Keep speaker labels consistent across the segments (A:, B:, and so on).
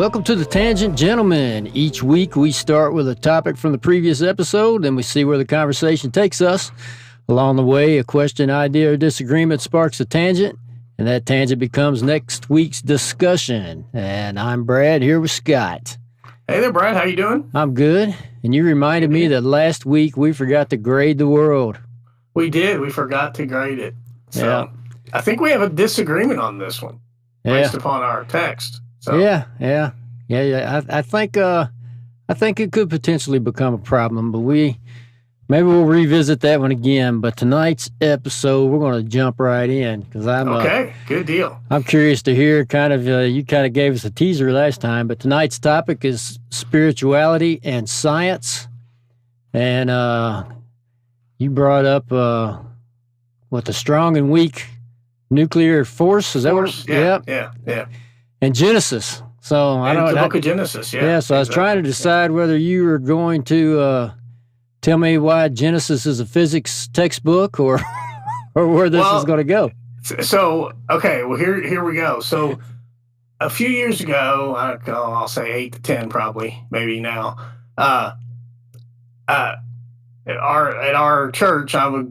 A: Welcome to the Tangent Gentlemen. Each week we start with a topic from the previous episode, and we see where the conversation takes us. Along the way, a question, idea, or disagreement sparks a tangent, and that tangent becomes next week's discussion. And I'm Brad, here with Scott.
B: Hey there, Brad. How you doing?
A: I'm good. And you reminded me that last week we forgot to grade the world.
B: We did. We forgot to grade it. So
A: yeah.
B: I think we have a disagreement on this one based upon our text. So.
A: Yeah. I think it could potentially become a problem, but maybe we'll revisit that one again. But tonight's episode, we're going to jump right in because
B: okay. Good deal.
A: I'm curious to hear you kind of gave us a teaser last time, but tonight's topic is spirituality and science, and you brought up the strong and weak nuclear force. Is that what?
B: Yeah.
A: And Genesis. So I don't know.
B: The book of Genesis, yeah.
A: Yeah, so I was trying to decide whether you were going to tell me why Genesis is a physics textbook or where this is going to go.
B: So, okay, well, here we go. So a few years ago, I'll say 8 to 10 probably, maybe now, at our church, I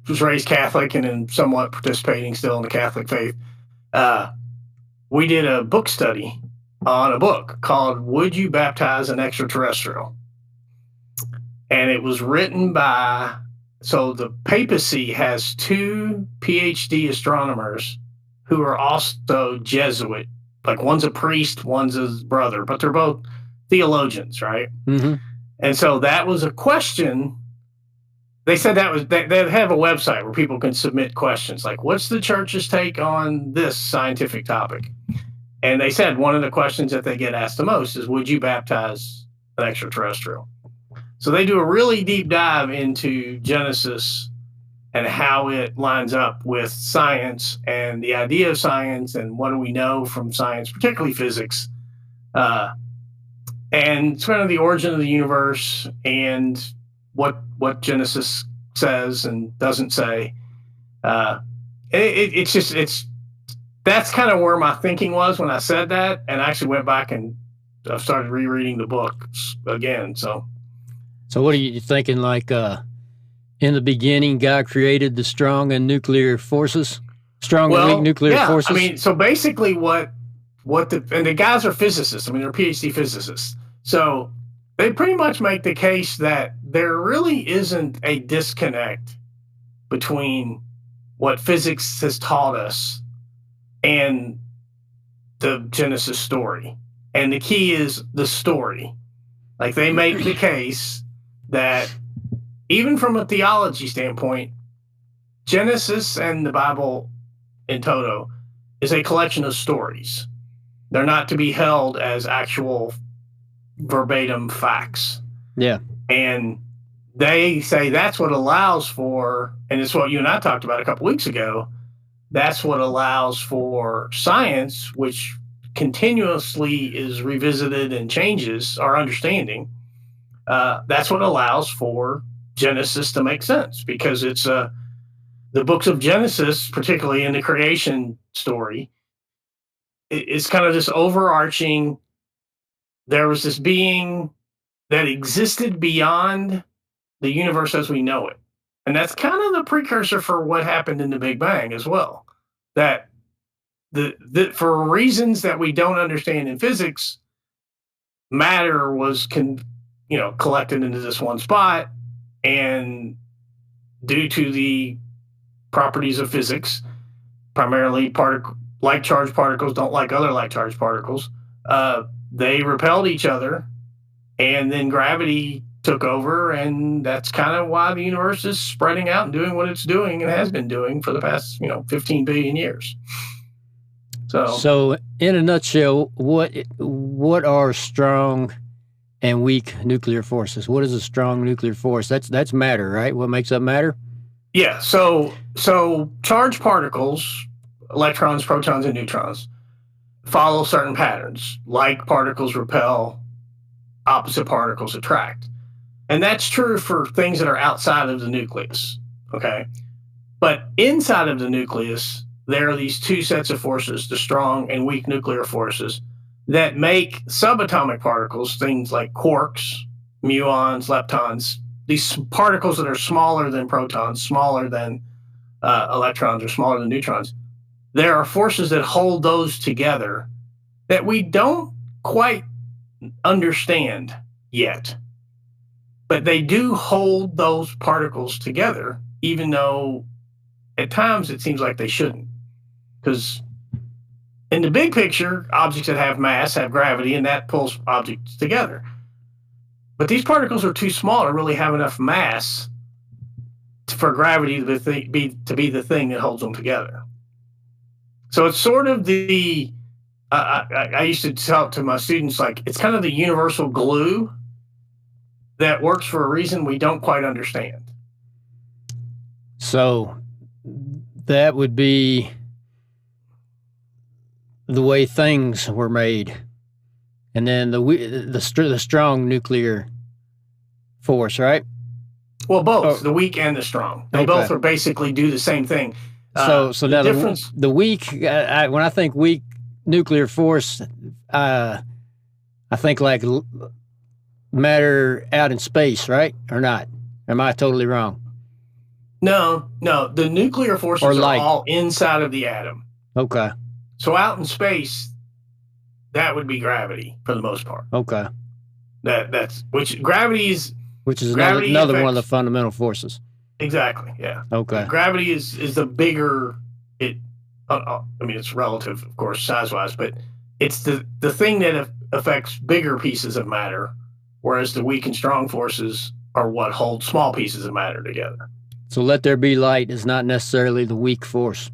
B: was raised Catholic and then somewhat participating still in the Catholic faith. We did a book study on a book called Would You Baptize an Extraterrestrial? And it was written so the papacy has 2 PhD astronomers who are also Jesuit. Like one's a priest, one's his brother, but they're both theologians, right?
A: Mm-hmm.
B: And so that was a question. They said they have a website where people can submit questions like, what's the church's take on this scientific topic? And they said one of the questions that they get asked the most is, would you baptize an extraterrestrial? So they do a really deep dive into Genesis and how it lines up with science and the idea of science and what do we know from science, particularly physics, and it's kind of the origin of the universe and what Genesis says and doesn't say. That's kind of where my thinking was when I said that, and I actually went back and I started rereading the book again. So
A: what are you thinking? Like in the beginning, God created the strong and nuclear forces, and weak nuclear forces.
B: I mean, so basically, and the guys are physicists. I mean, they're PhD physicists. So they pretty much make the case that there really isn't a disconnect between what physics has taught us and the Genesis story. And the key is the story. Like they make the case that even from a theology standpoint, Genesis and the Bible in toto is a collection of stories. They're not to be held as actual verbatim facts.
A: Yeah.
B: And they say that's what allows for, and it's what you and I talked about a couple weeks ago, that's what allows for science, which continuously is revisited and changes our understanding. That's what allows for Genesis to make sense, because it's the books of Genesis, particularly in the creation story, it's kind of this overarching, there was this being that existed beyond the universe as we know it. And that's kind of the precursor for what happened in the Big Bang as well. That for reasons that we don't understand in physics, matter was collected into this one spot, and due to the properties of physics, primarily like charged particles don't like other like charged particles, they repelled each other, and then gravity took over, and that's kind of why the universe is spreading out and doing what it's doing and has been doing for the past 15 billion years. So
A: in a nutshell, what are strong and weak nuclear forces? What is a strong nuclear force? That's matter, right? What makes up matter?
B: Yeah. So charged particles, electrons, protons, and neutrons, follow certain patterns. Like particles repel, opposite particles attract. And that's true for things that are outside of the nucleus, okay? But inside of the nucleus, there are these 2 sets of forces, the strong and weak nuclear forces, that make subatomic particles, things like quarks, muons, leptons, these particles that are smaller than protons, smaller than electrons, or smaller than neutrons. There are forces that hold those together that we don't quite understand yet. But they do hold those particles together, even though at times it seems like they shouldn't. Because in the big picture, objects that have mass have gravity, and that pulls objects together. But these particles are too small to really have enough mass for gravity to be the thing that holds them together. So it's sort of the I used to tell to my students, like, it's kind of the universal glue that works for a reason we don't quite understand.
A: So that would be the way things were made, and then the strong nuclear force, right?
B: Well, both the weak and the strong. They both are basically do the same thing.
A: So now the weak. When I think weak nuclear force, I think like matter out in space, right? Or not? Am I totally wrong?
B: No. The nuclear forces are all inside of the atom.
A: Okay.
B: So out in space, that would be gravity for the most part.
A: Okay.
B: Gravity is
A: another one of the fundamental forces.
B: Exactly. Yeah.
A: Okay.
B: Gravity is the bigger. I mean, it's relative, of course, size-wise, but it's the thing that affects bigger pieces of matter, whereas the weak and strong forces are what hold small pieces of matter together.
A: So let there be light is not necessarily the weak force.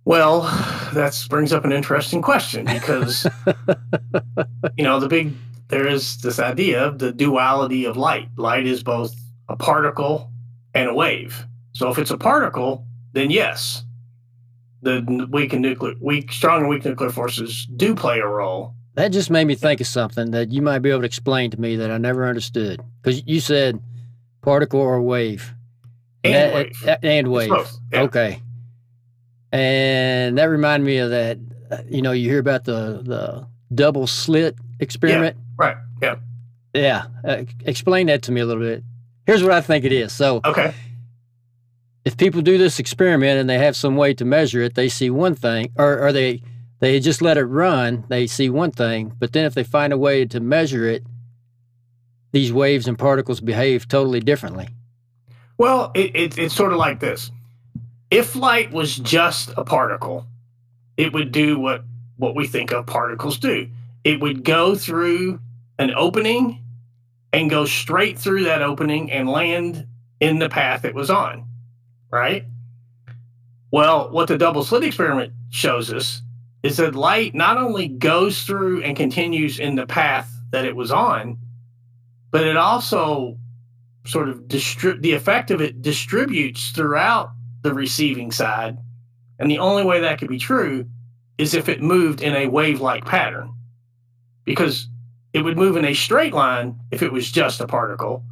B: Well, that brings up an interesting question, because there is this idea of the duality of light. Light is both a particle and a wave. So if it's a particle, then yes, the strong and weak nuclear forces do play a role.
A: That just made me think of something that you might be able to explain to me that I never understood. Because you said particle or wave.
B: And wave.
A: And wave.
B: Both, yeah.
A: Okay. And that reminded me of that, you hear about the double slit experiment.
B: Yeah, right, yeah.
A: Yeah. Explain that to me a little bit. Here's what I think it is. So,
B: okay.
A: If people do this experiment and they have some way to measure it, they see one thing, or they just let it run, they see one thing, but then if they find a way to measure it, these waves and particles behave totally differently.
B: Well, it's sort of like this. If light was just a particle, it would do what we think of particles do. It would go through an opening and go straight through that opening and land in the path it was on, right? Well, what the double slit experiment shows us is that light not only goes through and continues in the path that it was on, but it also sort of the effect of it distributes throughout the receiving side. And the only way that could be true is if it moved in a wave-like pattern, because it would move in a straight line if it was just a particle,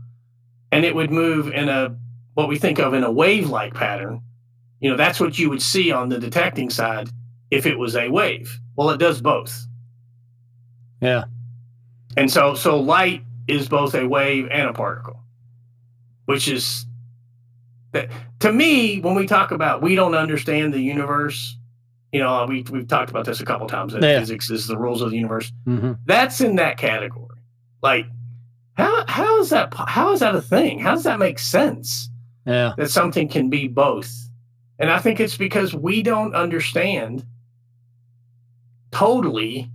B: and it would move in what we think of in a wave-like pattern. That's what you would see on the detecting side if it was a wave. Well, it does both.
A: Yeah.
B: And so light is both a wave and a particle, which is, to me, when we talk about we don't understand the universe, we've talked about this a couple times, that physics is the rules of the universe.
A: Mm-hmm.
B: That's in that category. Like, how is that a thing? How does that make sense?
A: Yeah.
B: That something can be both. And I think it's because we don't understand totally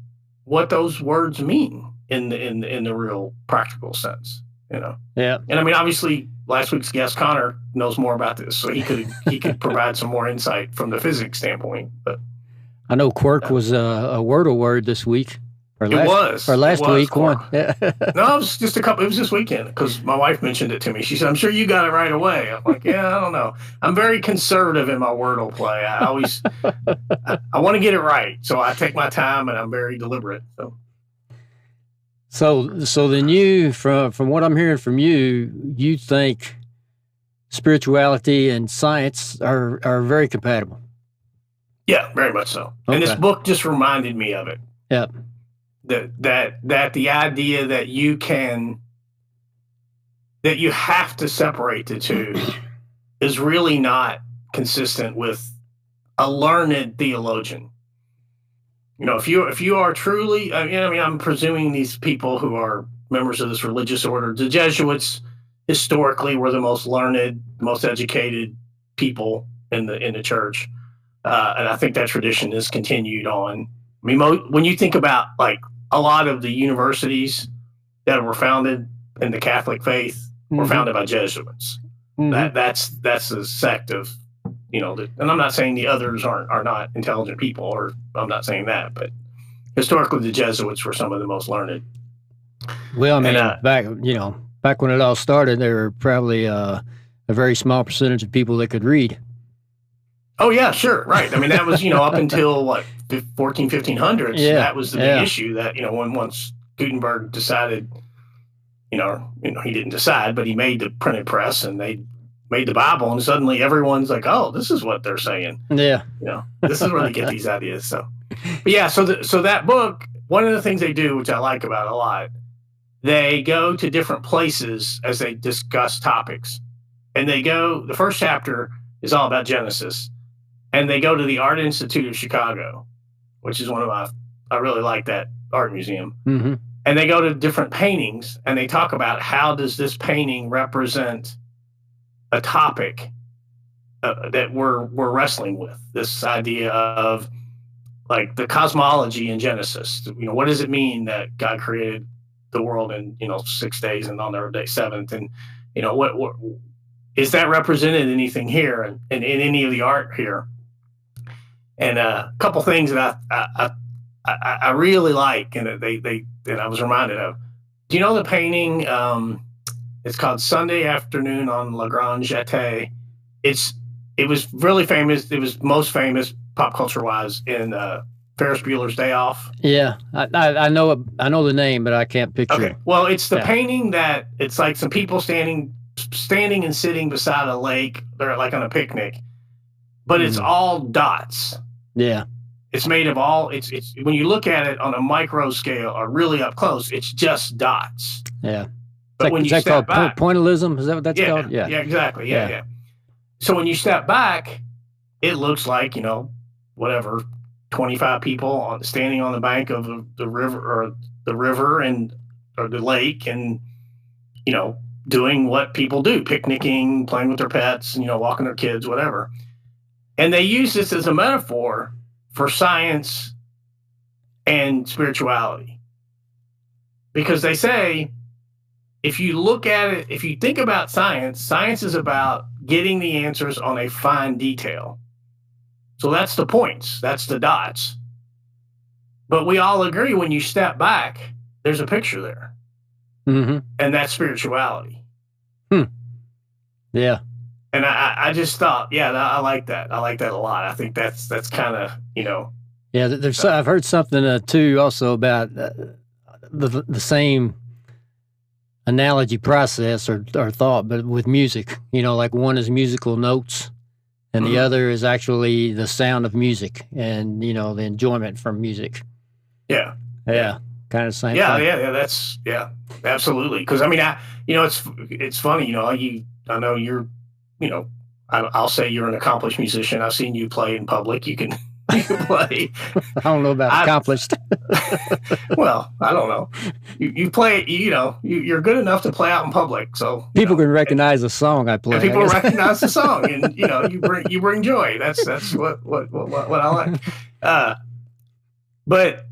B: what those words mean in the real practical sense,
A: Yeah.
B: And I mean, obviously, last week's guest Connor knows more about this, so he could provide some more insight from the physics standpoint. But
A: I know quirk was a Wordle word this week. Or last week.
B: One. No, it was just it was this weekend, because my wife mentioned it to me. She said, "I'm sure you got it right away." I'm like, "Yeah, I don't know. I'm very conservative in my Wordle play. I always I want to get it right, so I take my time and I'm very deliberate."
A: So then you, from what I'm hearing from you think spirituality and science are very compatible.
B: Yeah, very much so.
A: Okay.
B: And this book just reminded me of it.
A: Yeah.
B: That the idea that you have to separate the two is really not consistent with a learned theologian. You know, if you are truly, I mean, I'm presuming these people who are members of this religious order, the Jesuits historically were the most learned, most educated people in the church, and I think that tradition is continued on. I mean, when you think about like a lot of the universities that were founded in the Catholic faith were founded by Jesuits. That's a sect of, you know, and I'm not saying the others are not intelligent people, or I'm not saying that, but historically the Jesuits were some of the most learned.
A: Well, I mean, back when it all started, there were probably a very small percentage of people that could read.
B: Oh yeah, sure, right. I mean, that was, up until what, 1500s.
A: Yeah,
B: that was the big issue. That when once Gutenberg decided, he didn't decide, but he made the printed press and they made the Bible, and suddenly everyone's like, oh, this is what they're saying.
A: Yeah,
B: this is where they get these ideas. So, but yeah, so that book, one of the things they do, which I like about it a lot, they go to different places as they discuss topics, and the first chapter is all about Genesis. And they go to the Art Institute of Chicago, which is I really like that art museum.
A: Mm-hmm.
B: And they go to different paintings and they talk about how does this painting represent a topic that we're wrestling with. This idea of like the cosmology in Genesis. What does it mean that God created the world in 6 days and on the day seventh? And what is that represented in anything here and in any of the art here? And a couple things that I really like, and that I was reminded of. Do you know the painting? It's called Sunday Afternoon on La Grande Jetée. It was really famous. It was most famous pop culture wise in Ferris Bueller's Day Off.
A: Yeah, I know the name, but I can't picture it.
B: Well, it's the painting that it's like some people standing and sitting beside a lake. They're like on a picnic, but it's all dots.
A: Yeah.
B: It's made of it's when you look at it on a micro scale or really up close, it's just dots.
A: Yeah.
B: But when you step back,
A: pointillism? Is that what that's called?
B: Yeah. Yeah, exactly. Yeah. So when you step back, it looks like, 25 people standing on the bank of the river and or the lake and, doing what people do, picnicking, playing with their pets, walking their kids, whatever. And they use this as a metaphor for science and spirituality. Because they say, if you look at it, if you think about science is about getting the answers on a fine detail. So that's the points, that's the dots. But we all agree when you step back, there's a picture there.
A: Mm-hmm.
B: And that's spirituality.
A: Yeah.
B: And I just thought, I like that. I like that a lot. I think that's kind of,
A: Yeah, I've heard something too also about the same analogy process or thought, but with music. Like one is musical notes, and the other is actually the sound of music and the enjoyment from music.
B: Yeah.
A: Kind of same thing.
B: That's absolutely. Because I mean, it's funny. I know you're. I'll say you're an accomplished musician. I've seen you play in public. You can play.
A: I don't know about accomplished.
B: Well, I don't know. You play. You're good enough to play out in public. So
A: people can recognize the song I play.
B: People recognize the song, and you bring joy. That's what I like. But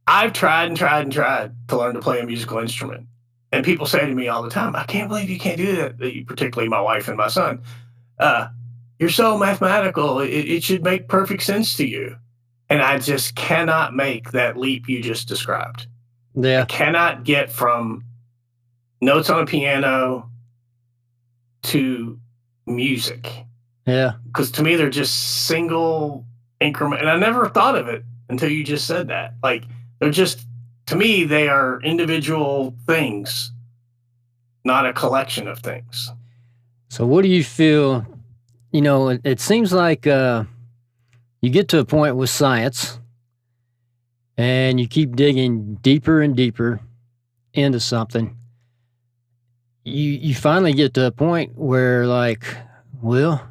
B: I've tried and tried and tried to learn to play a musical instrument. And people say to me all the time, I can't believe you can't do that, particularly my wife and my son. You're so mathematical. It should make perfect sense to you. And I just cannot make that leap you just described.
A: Yeah.
B: I cannot get from notes on a piano to music.
A: Yeah.
B: Because to me, they're just single increment. And I never thought of it until you just said that. Like, they're just... To me, they are individual things, not a collection of things.
A: So what do you feel, it seems like, you get to a point with science and you keep digging deeper and deeper into something, you finally get to a point where, like, well,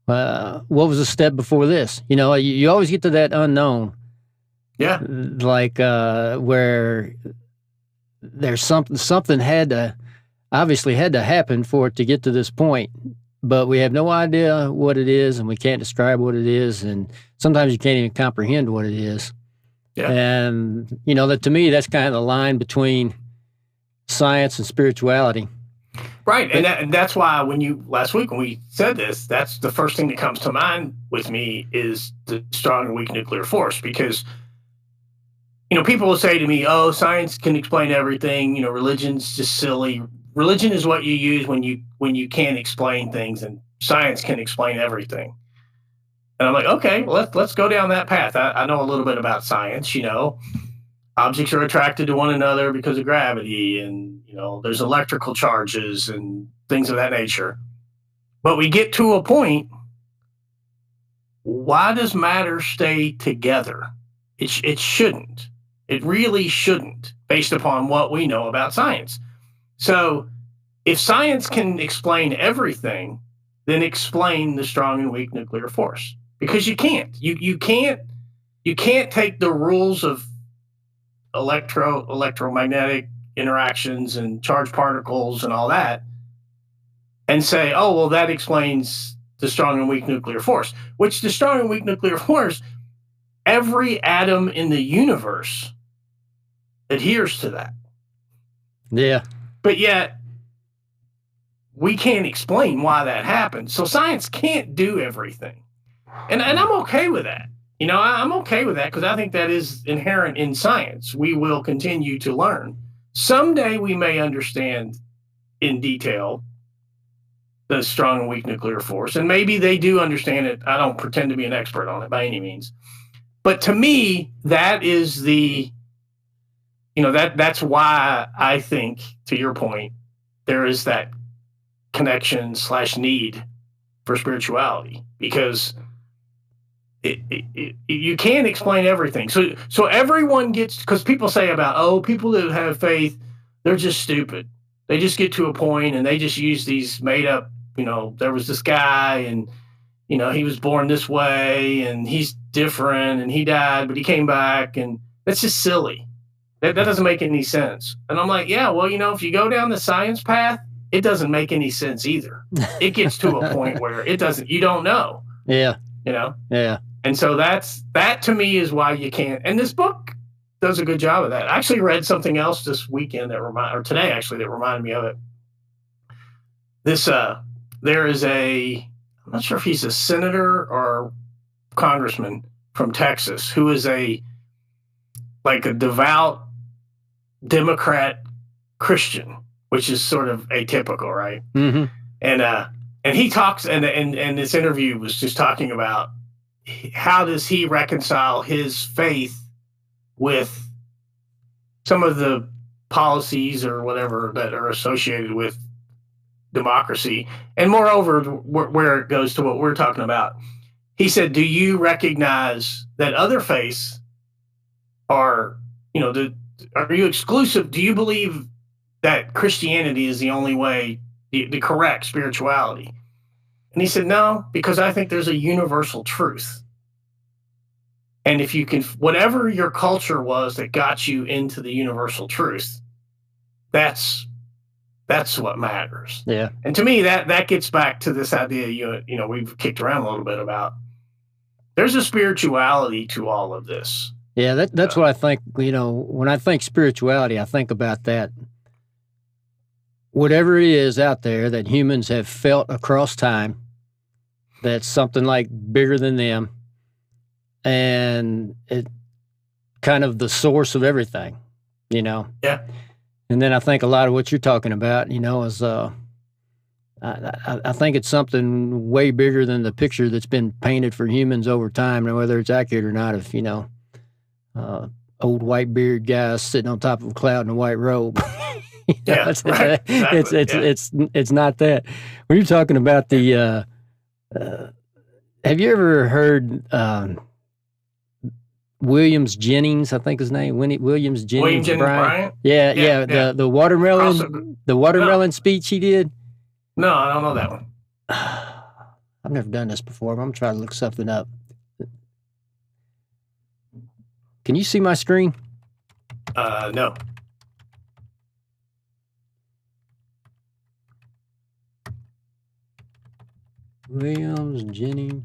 A: what was the step before this? You know, you always get to that unknown.
B: Yeah.
A: Like, where there's something obviously had to happen for it to get to this point, but we have no idea what it is, and we can't describe what it is, and sometimes you can't even comprehend what it is.
B: Yeah.
A: And, you know, that to me, that's kind of the line between science and spirituality.
B: Right. And that's why last week when we said this, that's the first thing that comes to mind with me is the strong and weak nuclear force. Because, you know, people will say to me, oh, science can explain everything. You know, religion's just silly. Religion is what you use when you can't explain things, and science can explain everything. And I'm like, okay, well, let's go down that path. I know a little bit about science, you know. Objects are attracted to one another because of gravity, and, you know, there's electrical charges and things of that nature. But we get to a point, why does matter stay together? It shouldn't. It really shouldn't, based upon what we know about science. So if science can explain everything, then explain the strong and weak nuclear force. Because you can't. You can't take the rules of electromagnetic interactions and charged particles and all that and say, oh, well, that explains the strong and weak nuclear force, which the strong and weak nuclear force, every atom in the universe adheres to that.
A: Yeah.
B: But yet, we can't explain why that happens. So science can't do everything. And I'm okay with that. You know, I'm okay with that because I think that is inherent in science. We will continue to learn. Someday we may understand in detail the strong and weak nuclear force, and maybe they do understand it. I don't pretend to be an expert on it by any means. But to me, that is that's why I think, to your point, there is that connection / need for spirituality, because you can't explain everything. So everyone gets, because people say about, oh, people that have faith, they're just stupid. They just get to a point and they just use these made up, you know, there was this guy and, you know, he was born this way and he's different and he died, but he came back, and that's just silly. That doesn't make any sense. And I'm like, yeah, well, you know, if you go down the science path, it doesn't make any sense either. It gets to a point where you don't know.
A: Yeah.
B: You know?
A: Yeah.
B: And so that to me is why you can't. And this book does a good job of that. I actually read something else this weekend that reminded me of it. There is I'm not sure if he's a senator or congressman from Texas who is a devout Democrat Christian, which is sort of atypical, right?
A: Mm-hmm.
B: And he talks, and this interview was just talking about how does he reconcile his faith with some of the policies or whatever that are associated with democracy, and moreover, where it goes to what we're talking about. He said, do you recognize that other faiths are, you know, are you exclusive? Do you believe that Christianity is the only way, the correct spirituality? And he said, no, because I think there's a universal truth. And if you can, whatever your culture was that got you into the universal truth, that's what matters.
A: Yeah.
B: And to me, that gets back to this idea, you know, we've kicked around a little bit about, there's a spirituality to all of this.
A: Yeah, that's what I think. You know, when I think spirituality, I think about that. Whatever it is out there that humans have felt across time, that's something like bigger than them, and it kind of the source of everything, you know?
B: Yeah.
A: And then I think a lot of what you're talking about, you know, is I think it's something way bigger than the picture that's been painted for humans over time, and whether it's accurate or not, if, you know, old white beard guys sitting on top of a cloud in a white robe.
B: Yeah, right. Exactly.
A: It's not that. When you're talking about the have you ever heard Williams Jennings? I think his name, Williams Jennings.
B: William Jennings Bryant?
A: Yeah. The watermelon speech he did.
B: No, I don't know that one.
A: I've never done this before, but I'm trying to look something up. Can you see my screen?
B: No.
A: Williams Jennings.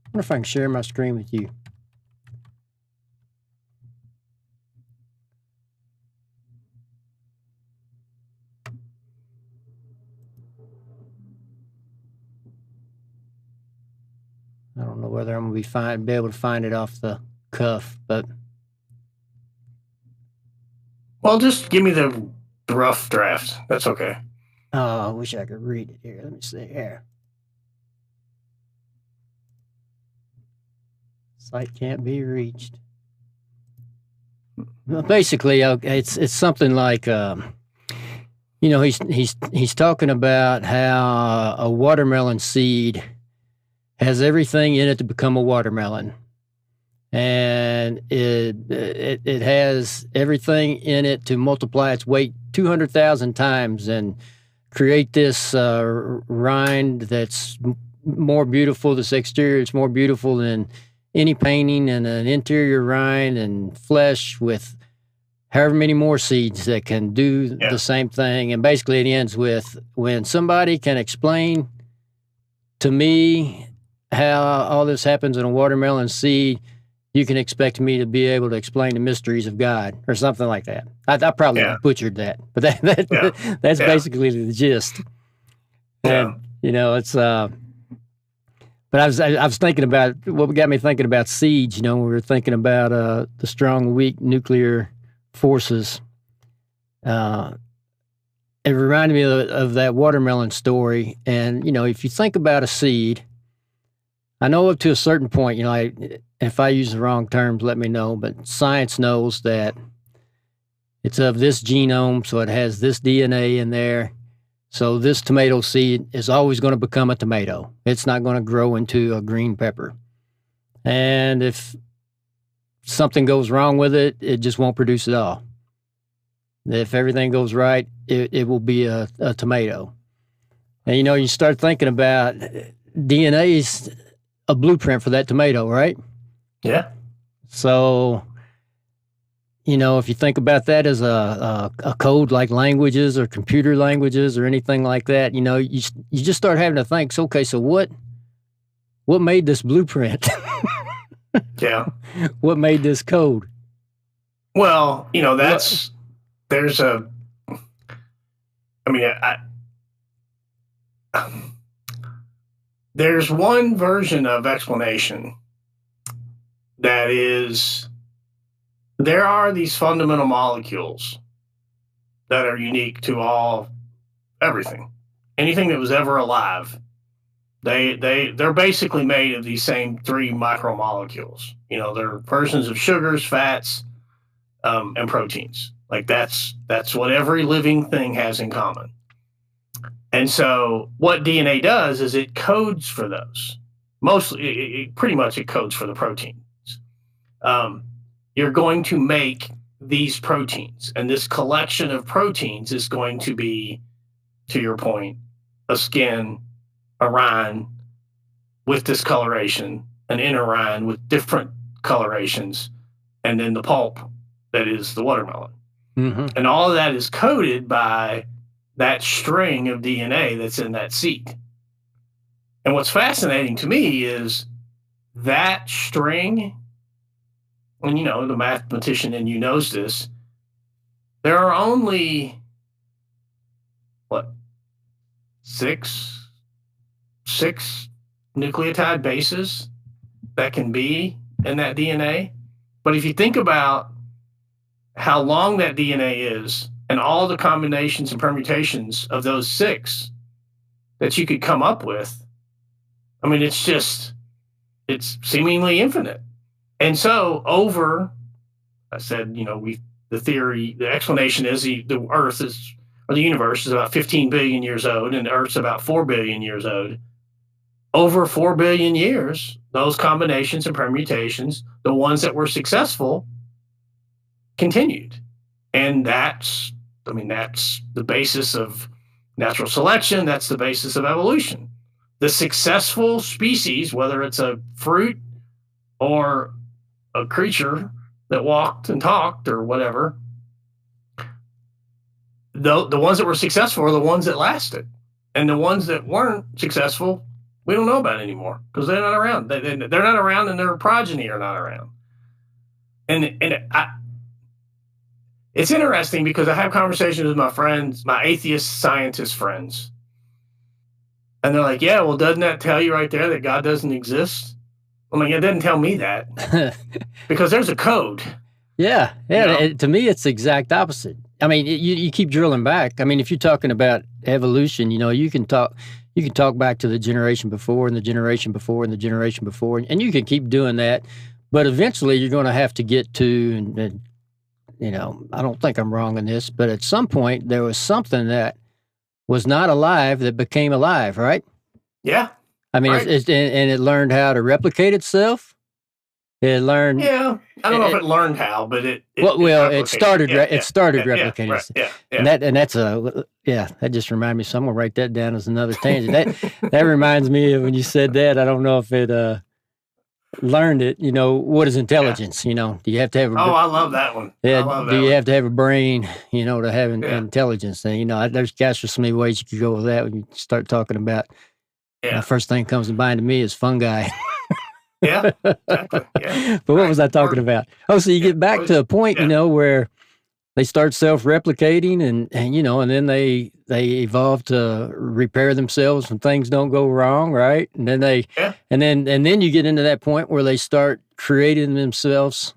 A: I wonder if I can share my screen with you. I don't know whether I'm going to be able to find it off the cuff, but.
B: Well, just give me the rough draft. That's okay.
A: Oh, I wish I could read it here. Let me see here. Site can't be reached. Well, basically, it's something like, he's talking about how a watermelon seed has everything in it to become a watermelon. And it has everything in it to multiply its weight 200,000 times and create this rind that's more beautiful. This exterior is more beautiful than any painting, and an interior rind and flesh with however many more seeds that can do the same thing. And basically it ends with, when somebody can explain to me how all this happens in a watermelon seed, you can expect me to be able to explain the mysteries of God, or something like that. I probably butchered that, but that's basically the gist. And, it's, but I was thinking about what got me thinking about seeds. We were thinking about the strong, weak nuclear forces. It reminded me of that watermelon story. And, if you think about a seed, I know up to a certain point, if I use the wrong terms, let me know, but science knows that it's of this genome, so it has this DNA in there. So this tomato seed is always going to become a tomato. It's not going to grow into a green pepper. And if something goes wrong with it, it just won't produce at all. If everything goes right, it will be a tomato. And, you start thinking about DNA is a blueprint for that tomato, right?
B: Yeah.
A: So, if you think about that as a code like languages or computer languages or anything like that, you just start having to think, so, okay, so what made this blueprint?
B: Yeah.
A: What made this code?
B: Well, there's one version of explanation that is, there are these fundamental molecules that are unique to everything, anything that was ever alive. They're basically made of these same three micromolecules. They're versions of sugars, fats, and proteins. Like that's what every living thing has in common. And so what DNA does is it codes for those. Mostly, pretty much it codes for the proteins. You're going to make these proteins, and this collection of proteins is going to be, to your point, a skin, a rind with discoloration, an inner rind with different colorations, and then the pulp that is the watermelon. Mm-hmm. And all of that is coded by that string of DNA that's in that seed. And what's fascinating to me is that string, and the mathematician in you knows this, there are only, six nucleotide bases that can be in that DNA. But if you think about how long that DNA is and all the combinations and permutations of those 6 that you could come up with, it's seemingly infinite. And so I said, the explanation is the Earth is, or the universe is about 15 billion years old, and the Earth's about 4 billion years old. over 4 billion years, those combinations and permutations, the ones that were successful, continued. And that's the basis of natural selection. That's the basis of evolution. The successful species, whether it's a fruit or a creature that walked and talked or whatever, the ones that were successful are the ones that lasted. And the ones that weren't successful, we don't know about anymore because they're not around. They're not around, and their progeny are not around. It's interesting because I have conversations with my friends, my atheist scientist friends. And they're like, yeah, well, doesn't that tell you right there that God doesn't exist? I'm like, it doesn't tell me that because there's a code.
A: Yeah. To me, it's the exact opposite. I mean, you keep drilling back. I mean, if you're talking about evolution, you can talk back to the generation before and the generation before and the generation before, and you can keep doing that. But eventually, you're going to have to get to, and I don't think I'm wrong in this, but at some point, there was something that was not alive that became alive, right?
B: Yeah.
A: I mean,
B: right.
A: And it learned how to replicate itself. It learned.
B: Yeah, I don't know if it learned how, but it
A: started replicating.
B: Right.
A: And that's that just reminded me. So I'm gonna write that down as another tangent. That reminds me of when you said that. I don't know if it learned it. What is intelligence? Do you have to have?
B: I love that one.
A: Yeah. Do you have to have a brain? To have intelligence? And there's so many ways you could go with that when you start talking about. The first thing that comes to mind to me is fungi.
B: Yeah, exactly. Yeah.
A: But what was I talking about? Oh, so you get back to a point, where they start self-replicating and then they evolve to repair themselves when things don't go wrong, right? And then and then you get into that point where they start creating themselves,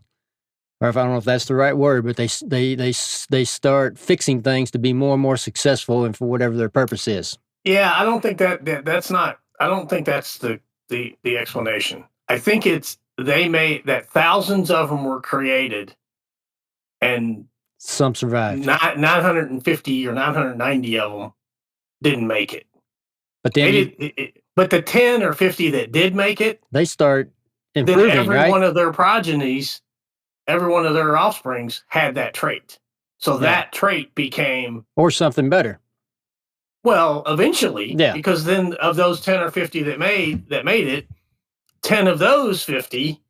A: or if I don't know if that's the right word, but they start fixing things to be more and more successful and for whatever their purpose is.
B: Yeah, I don't think that's not. I don't think that's the explanation. I think it's they made that thousands of them were created, and
A: some survived.
B: 950 or 990 of them didn't make it.
A: But then,
B: but the 10 or 50 that did make it,
A: they start improving.
B: Then every
A: right?
B: one of their progenies, every one of their offsprings had that trait. So that trait became
A: or something better.
B: Well, eventually, because then of those 10 or 50 that made it, 10 of those 50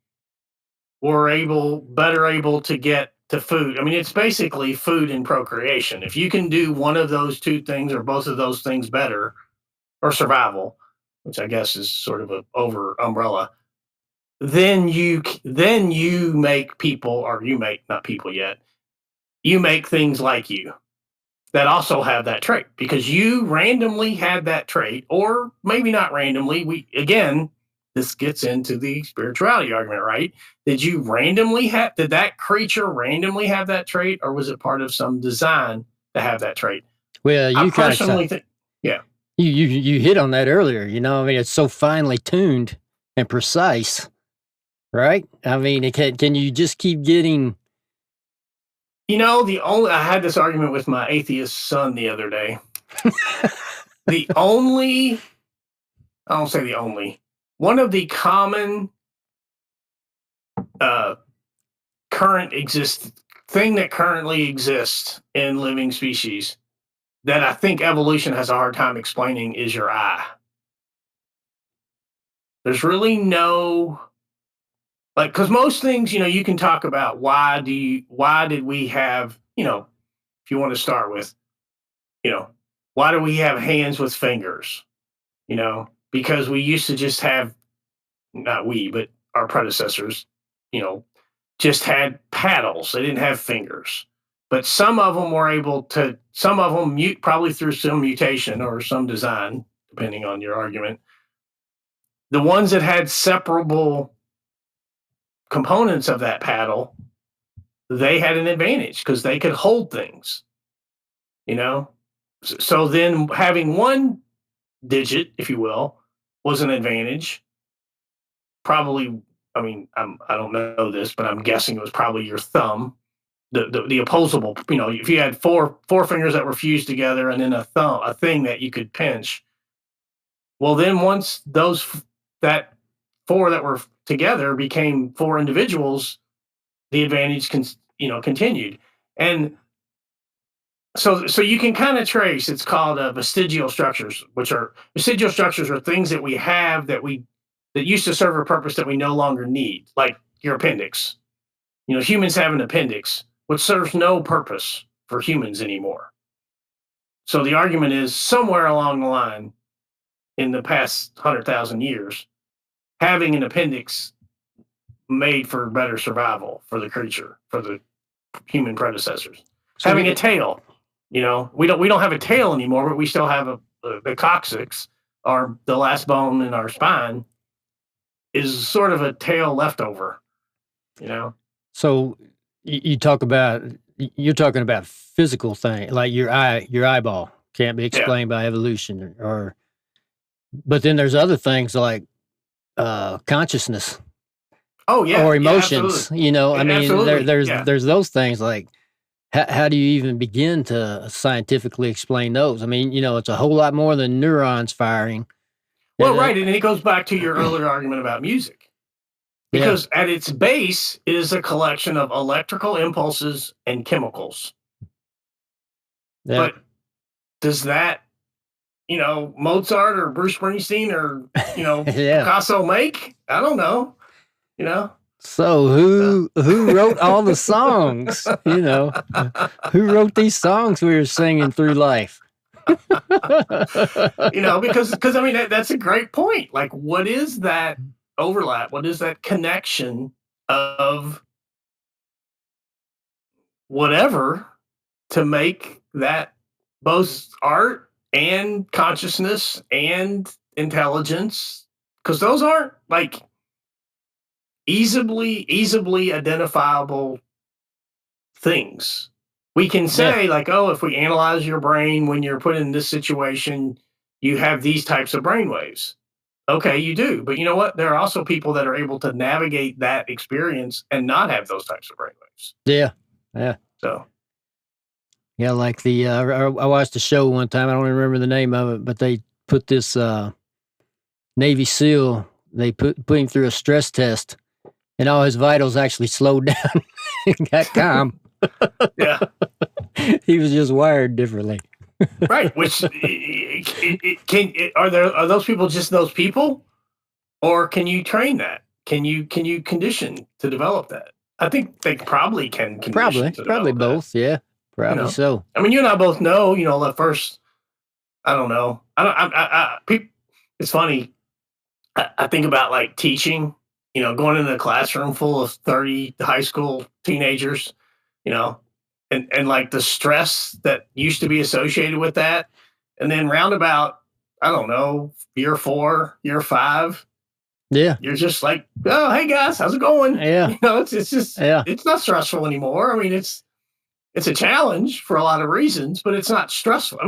B: were better able to get to food. I mean, it's basically food and procreation. If you can do one of those two things or both of those things better, or survival, which I guess is sort of an over umbrella, then you make people, or you make not people yet, you make things like you that also have that trait because you randomly had that trait, or maybe not randomly. This gets into the spirituality argument, right? Did that creature randomly have that trait, or was it part of some design to have that trait?
A: Well, you
B: personally think,
A: you hit on that earlier. I mean, it's so finely tuned and precise, right? I mean, can you just keep getting?
B: I had this argument with my atheist son the other day. One of the common thing that currently exists in living species that I think evolution has a hard time explaining is your eye. There's really no, because most things, you can talk about why did we have, if you want to start with, why do we have hands with fingers? Because we used to just have, not we, but our predecessors, just had paddles. They didn't have fingers. But some of them probably through some mutation or some design, depending on your argument, the ones that had separable components of that paddle, they had an advantage because they could hold things, So then having one digit, if you will, was an advantage. Probably, I don't know this, but I'm guessing it was probably your thumb, the opposable. If you had four fingers that were fused together and then a thing that you could pinch, Well, then once that four that were together became four individuals, the advantage continued. And so you can kind of trace. It's called vestigial structures, which are vestigial structures are things that we have that used to serve a purpose that we no longer need, like your appendix. Humans have an appendix, which serves no purpose for humans anymore. So the argument is somewhere along the line in the past 100,000 years, having an appendix made for better survival for the creature, for the human predecessors. So having a tail, we don't have a tail anymore, but we still have the coccyx, or the last bone in our spine, is sort of a tail leftover.
A: So you're talking about physical thing, like your eyeball can't be explained by evolution, but then there's other things like consciousness.
B: Oh yeah,
A: or emotions.
B: Absolutely.
A: There's those things like how do you even begin to scientifically explain those? It's a whole lot more than neurons firing.
B: Well, right, and it goes back to your earlier argument about music. Because at its base is a collection of electrical impulses and chemicals. Yeah. But does that, Mozart or Bruce Springsteen or, Picasso make? I don't know,
A: So who wrote all the songs? Who wrote these songs we were singing through life?
B: Because that's a great point. Like, what is that overlap? What is that connection of whatever to make that both art and consciousness and intelligence? Because those aren't like easily identifiable things. We can say if we analyze your brain when you're put in this situation, you have these types of brainwaves. Okay, you do. But you know what? There are also people that are able to navigate that experience and not have those types of brainwaves.
A: Yeah. Yeah.
B: So.
A: Yeah, like I watched a show one time. I don't remember the name of it, but they put this Navy SEAL, they put him through a stress test, and all his vitals actually slowed down and got calm.
B: Yeah.
A: He was just wired differently.
B: Right. Which are those people just those people, or can you train that? Can you condition to develop that? I think they probably can condition.
A: Probably both. Yeah. Probably so.
B: You and I both know. At first, I don't know. It's funny. I think about like teaching. Going into a classroom full of 30 high school teenagers. And like the stress that used to be associated with that. And then roundabout, I don't know, year 4, year 5.
A: Yeah.
B: You're just like, oh, hey guys, how's it going?
A: Yeah.
B: It's just, it's not stressful anymore. It's a challenge for a lot of reasons, but it's not stressful.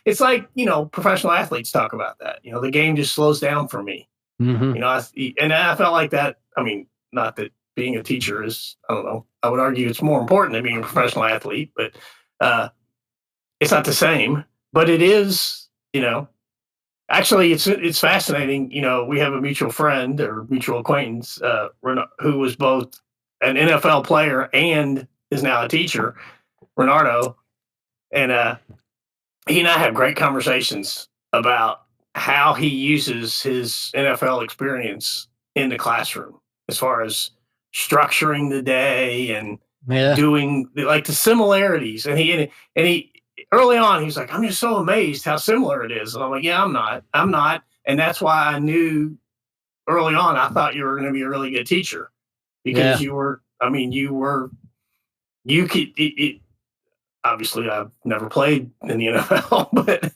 B: It's like, professional athletes talk about that. The game just slows down for me.
A: Mm-hmm.
B: And I felt like that. Not that being a teacher is, I don't know, I would argue it's more important than being a professional athlete, but it's not the same. But it is, actually, it's fascinating. We have a mutual friend or mutual acquaintance who was both an NFL player and is now a teacher, Renardo. And he and I have great conversations about how he uses his NFL experience in the classroom as far as structuring the day and doing like the similarities. And he early on, he was like, I'm just so amazed how similar it is. And I'm like, yeah, I'm not. And that's why I knew early on, I thought you were going to be a really good teacher because you could, obviously I've never played in the NFL,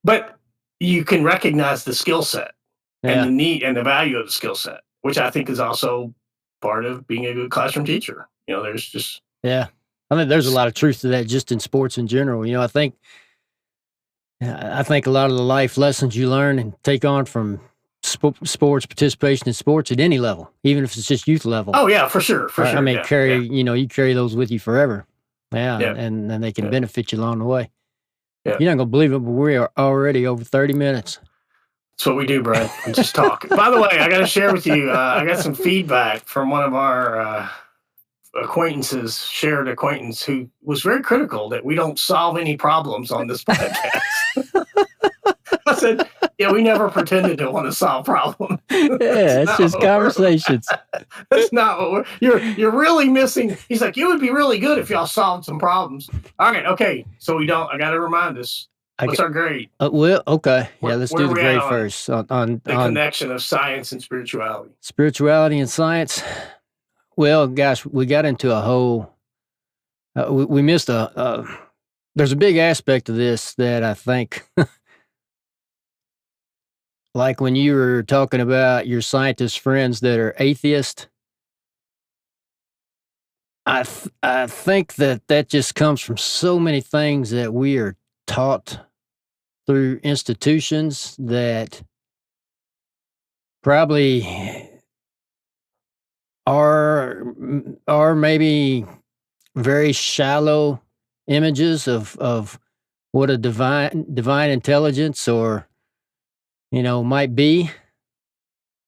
B: but you can recognize the skill set and the need and the value of the skill set, which I think is also part of being a good classroom teacher. There's just
A: there's a lot of truth to that just in sports in general. I think a lot of the life lessons you learn and take on from sports, participation in sports at any level, even if it's just youth level.
B: Oh yeah, for sure.
A: You carry those with you forever. And they can benefit you along the way. Yeah. You're not going to believe it, but we are already over 30 minutes.
B: That's what we do, Brad. We just talk. By the way, I got to share with you. I got some feedback from one of our shared acquaintance, who was very critical that we don't solve any problems on this podcast. I said, "Yeah, we never pretended to want to solve problems.
A: Yeah, it's just conversations.
B: That's not what you're really missing." He's like, "It would be really good if y'all solved some problems." All right, okay. So we don't. I got to remind us. What's our grade?
A: Well, okay. Yeah, let's do the grade first
B: on the connection of science and spirituality.
A: Spirituality and science. Well, gosh, we got into a whole. We missed there's a big aspect of this that I think, like when you were talking about your scientist friends that are atheists. I think that just comes from so many things that we are taught through institutions that probably are maybe very shallow images of what a divine intelligence or might be.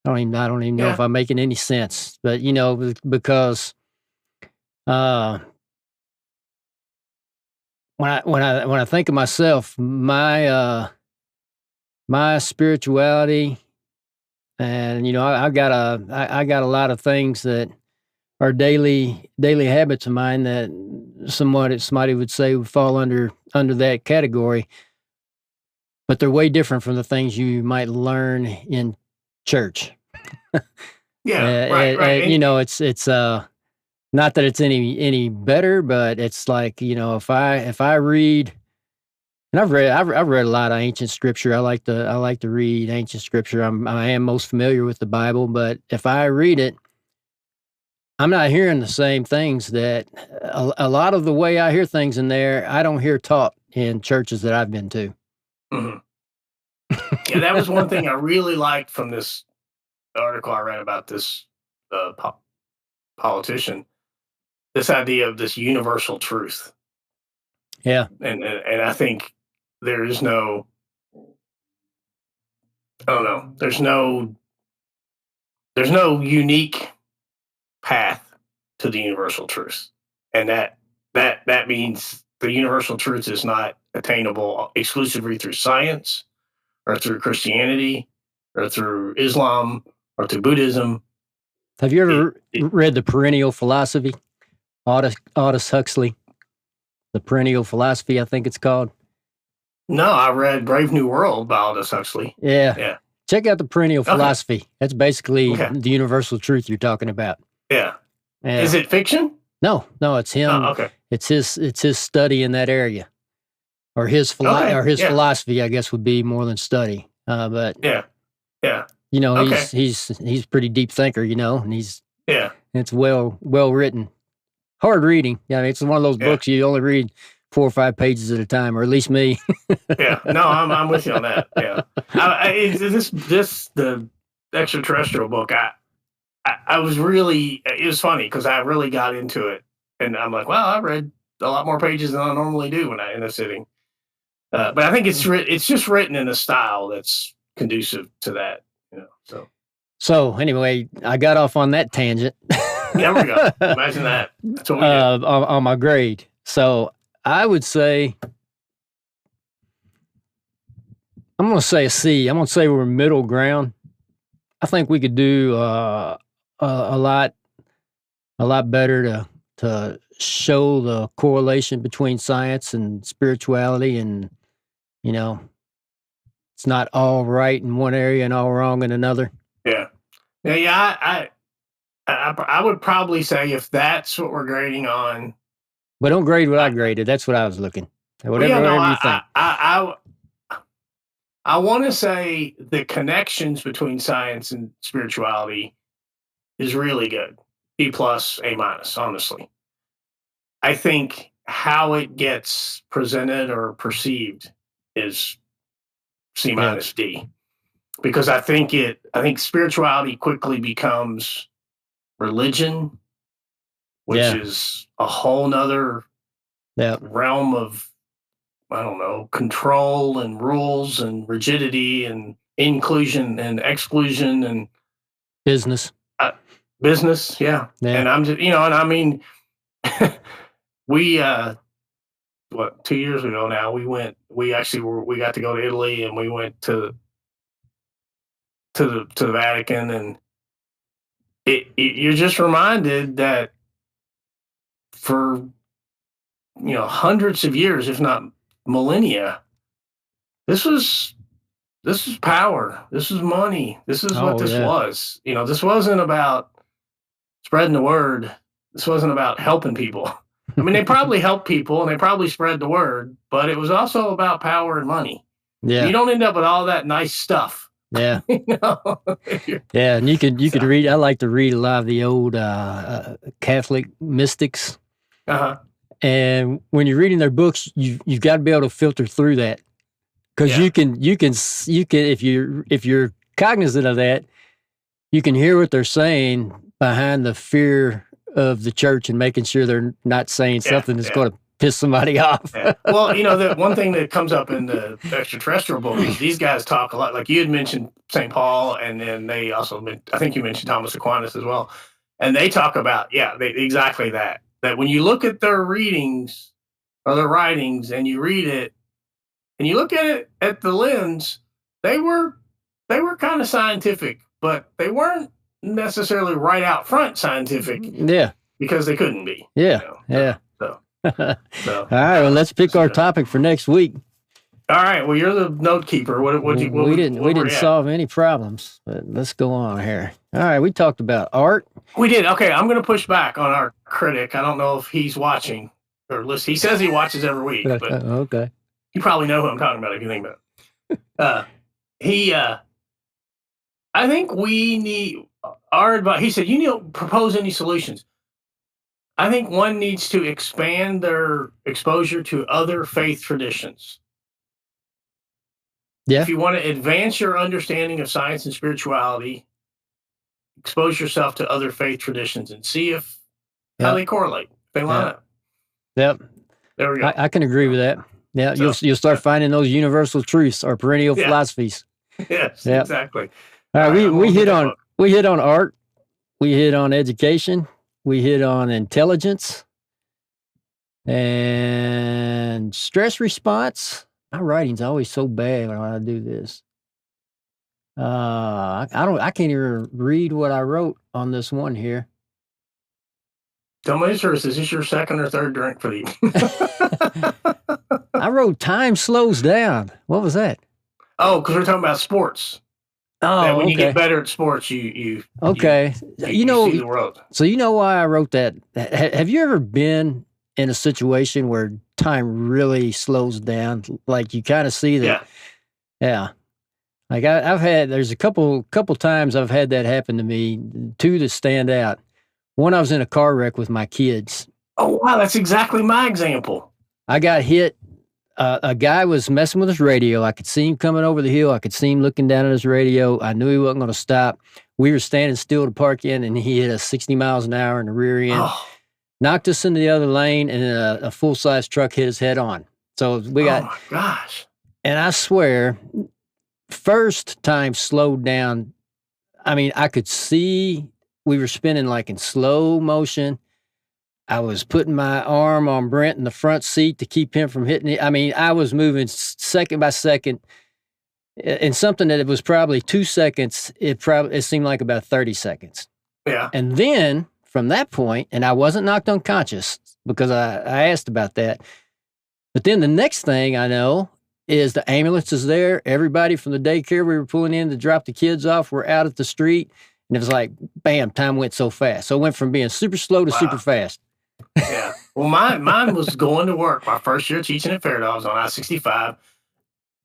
A: I don't even know if I'm making any sense, but because when I think of myself, my spirituality, and I got a lot of things that are daily habits of mine that somebody would say would fall under that category, but they're way different from the things you might learn in church.
B: Right.
A: It's not that it's any better, but it's like, if I read, and I've read a lot of ancient scripture. I like to read ancient scripture. I am most familiar with the Bible, but if I read it, I'm not hearing the same things that a lot of the way I hear things in there, I don't hear taught in churches that I've been to.
B: Mm-hmm. Yeah, that was one thing I really liked from this article I read about this politician. This idea of this universal truth.
A: Yeah,
B: and I think there is no. I don't know. There's no unique path to the universal truth, and that means the universal truth is not attainable exclusively through science or through Christianity or through Islam or through Buddhism.
A: Have you ever read The Perennial Philosophy? Aldous Huxley, The Perennial Philosophy, I think it's called.
B: No, I read Brave New World by Aldous Huxley.
A: Yeah. Check out The Perennial Philosophy. That's basically the universal truth you're talking about.
B: Yeah. Is it fiction?
A: No, it's him.
B: Oh, okay.
A: It's his study in that area, or his philosophy, I guess, would be more than study. But
B: yeah.
A: He's a pretty deep thinker, and it's well written, hard reading. Yeah, it's one of those books you only read 4 or 5 pages at a time, or at least me.
B: No, I'm with you on that. Yeah, the extraterrestrial book. I was really. It was funny because I really got into it, and I'm like, well, I read a lot more pages than I normally do in a sitting. But I think it's just written in a style that's conducive to that.
A: So anyway, I got off on that tangent.
B: There we go. Imagine that. That's what we did.
A: On my grade. So I would say, I'm going to say a C. I'm going to say we're middle ground. I think we could do a lot better to show the correlation between science and spirituality, and it's not all right in one area and all wrong in another.
B: Yeah. I would probably say if that's what we're grading on.
A: But don't grade what I graded. That's what I was looking. Whatever you think.
B: I want to say the connections between science and spirituality is really good. B+, A-, honestly. I think how it gets presented or perceived is C-, D. Because I think spirituality quickly becomes religion, which is a whole nother realm of, I don't know, control and rules and rigidity and inclusion and exclusion and
A: Business.
B: Business. Yeah. And I'm just, and I mean, we, 2 years ago now, we got to go to Italy, and we went to the Vatican, and you're just reminded that for, hundreds of years, if not millennia, this was power. This was money. This is what this was. This wasn't about spreading the word. This wasn't about helping people. I mean, they probably helped people and they probably spread the word, but it was also about power and money.
A: Yeah.
B: You don't end up with all that nice stuff.
A: Yeah. Yeah. And you could read, I like to read a lot of the old Catholic mystics.
B: Uh-huh.
A: And when you're reading their books, you've got to be able to filter through that. Because you can if you're cognizant of that, you can hear what they're saying behind the fear of the church and making sure they're not saying something that's going to piss somebody off.
B: Well, the one thing that comes up in the extraterrestrial book is these guys talk a lot. Like you had mentioned St. Paul, and then they also, I think you mentioned Thomas Aquinas as well. And they talk about, exactly that. That when you look at their readings or their writings and you read it, and you look at it at the lens, they were kind of scientific, but they weren't necessarily right out front scientific.
A: Yeah.
B: Because they couldn't be.
A: Yeah.
B: So.
A: All right. Well, let's pick our topic for next week.
B: All right. Well, you're the note keeper.
A: We didn't solve any problems, but let's go on here. All right. We talked about art.
B: We did. Okay. I'm going to push back on our critic. I don't know if he's watching or listening. He says he watches every week, but
A: okay.
B: You probably know who I'm talking about if you think about it. I think we need our advice. He said, propose any solutions. I think one needs to expand their exposure to other faith traditions.
A: Yeah.
B: If you want to advance your understanding of science and spirituality, expose yourself to other faith traditions and see how they correlate. They line up.
A: Yep.
B: There we go.
A: I can agree with that. Yeah, you'll start finding those universal truths or perennial philosophies.
B: Yes, exactly.
A: All right, we hit on art, we hit on education, we hit on intelligence, and stress response. My writing's always so bad when I do this. I can't even read what I wrote on this one here.
B: Tell me, sir, is this your second or third drink for the evening?
A: I wrote time slows down. What was that?
B: Oh, because we're talking about sports.
A: Oh,
B: when you get better at sports, you
A: okay.
B: You see the world.
A: So you know why I wrote that? Have you ever been in a situation where time really slows down? Like you kind of see that. Yeah. Like there's a couple times I've had that happen to me. Two that stand out. One, I was in a car wreck with my kids.
B: Oh, wow. That's exactly my example.
A: I got hit. A guy was messing with his radio. I could see him coming over the hill. I could see him looking down at his radio. I knew he wasn't going to stop. We were standing still to park in, and he hit us 60 miles an hour in the rear end. Knocked us into the other lane, and a full-size truck hit us head on. So we got...
B: Oh, my gosh.
A: And I swear, first time slowed down. I mean, I could see... We were spinning like in slow motion. I was putting my arm on Brent in the front seat to keep him from hitting it. I mean, I was moving second by second. In something that it was probably 2 seconds, it seemed like about 30 seconds.
B: Yeah.
A: And then from that point, and I wasn't knocked unconscious because I asked about that. But then the next thing I know is the ambulance is there. Everybody from the daycare we were pulling in to drop the kids off were out at the street. And it was like, bam, time went so fast. So it went from being super slow to super fast.
B: Yeah. Well, mine was going to work. My first year teaching at Fair Dogs on I-65.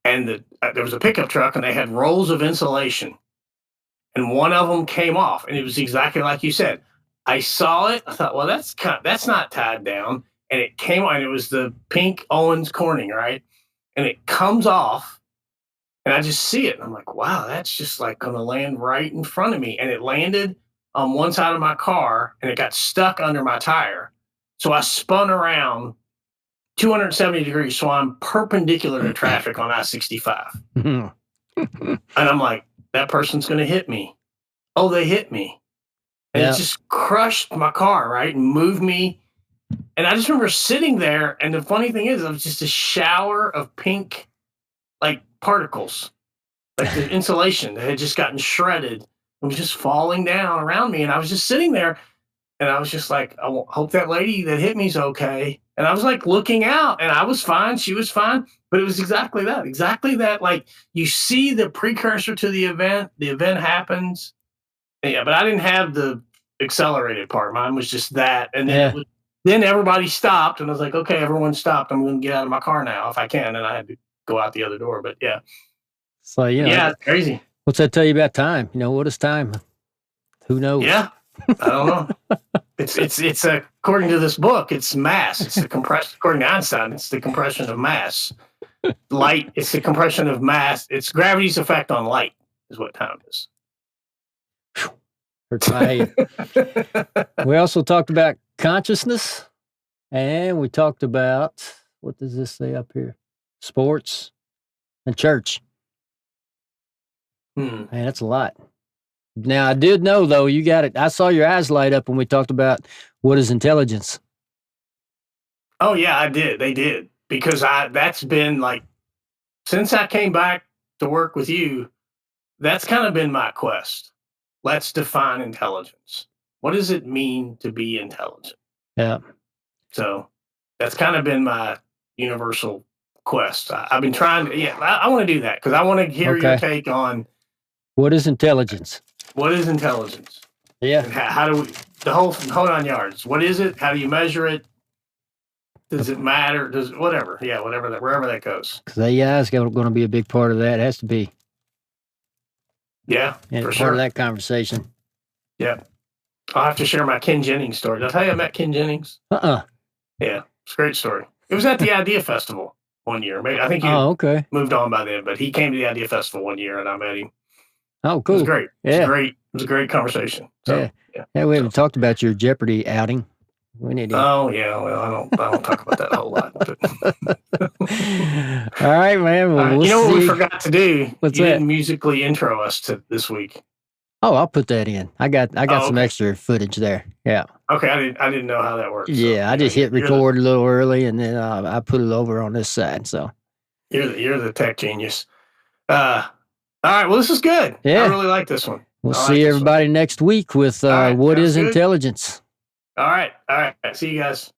B: And there was a pickup truck, and they had rolls of insulation. And one of them came off. And it was exactly like you said. I saw it. I thought, well, that's not tied down. And it came on. It was the pink Owens Corning, right? And it comes off. And I just see it. And I'm like, wow, that's just like going to land right in front of me. And it landed on one side of my car, and it got stuck under my tire. So I spun around 270 degrees, so I'm perpendicular to traffic on I-65.
A: Mm-hmm.
B: And I'm like, that person's going to hit me. Oh, they hit me. And it just crushed my car, right? And moved me. And I just remember sitting there. And the funny thing is, it was just a shower of pink, like particles, like the insulation that had just gotten shredded. It was just falling down around me. And I was just sitting there. And I was just like, I hope that lady that hit me is okay. And I was like looking out, and I was fine. She was fine. But it was exactly that. Like, you see the precursor to the event happens. Yeah, but I didn't have the accelerated part. Mine was just that. And then then everybody stopped, and I was like, okay, everyone stopped. I'm going to get out of my car now if I can. And I had to go out the other door. But yeah.
A: So,
B: it's crazy.
A: What's that tell you about time? What is time? Who knows?
B: Yeah. I don't know. It's according to this book, it's mass. It's the compression. According to Einstein, it's the compression of mass. Light. It's the compression of mass. It's gravity's effect on light is what time is.
A: We also talked about consciousness, and we talked about, what does this say up here? Sports and church. Man, that's a lot. Now, I did know, though, you got it. I saw your eyes light up when we talked about what is intelligence.
B: Oh, yeah, I did. They did. Because that's been like, since I came back to work with you, that's kind of been my quest. Let's define intelligence. What does it mean to be intelligent?
A: Yeah.
B: So that's kind of been my universal quest. I've been trying to, I want to do that because I want to hear your take on
A: what is intelligence.
B: What is intelligence?
A: Yeah.
B: And how do we, the whole 9 yards. What is it? How do you measure it? Does it matter? Whatever. Yeah, wherever that goes.
A: Because AI is going to be a big part of that. It has to be.
B: Yeah,
A: and for part of that conversation.
B: Yeah. I'll have to share my Ken Jennings story. Did I tell you I met Ken Jennings? Yeah, it's a great story. It was at the Idea Festival one year. Maybe, I think he moved on by then, but he came to the Idea Festival one year, and I met him.
A: Oh, cool.
B: It was great. Yeah. It was a great conversation. So,
A: yeah, we haven't talked about your Jeopardy outing. We need to.
B: Oh, yeah. Well, I don't talk about that a whole lot. But.
A: All right, man. Well,
B: you know what we forgot to do?
A: What's
B: you
A: that?
B: Didn't musically intro us to this week.
A: Oh, I'll put that in. I got some extra footage there. Yeah.
B: Okay, I didn't know how that works.
A: Yeah, so, I just hit record a little early, and then I put it over on this side. So
B: you're the tech genius. All right, well, this is good. Yeah. I really like this one.
A: We'll see everybody next week with What is Intelligence?
B: All right. See you guys.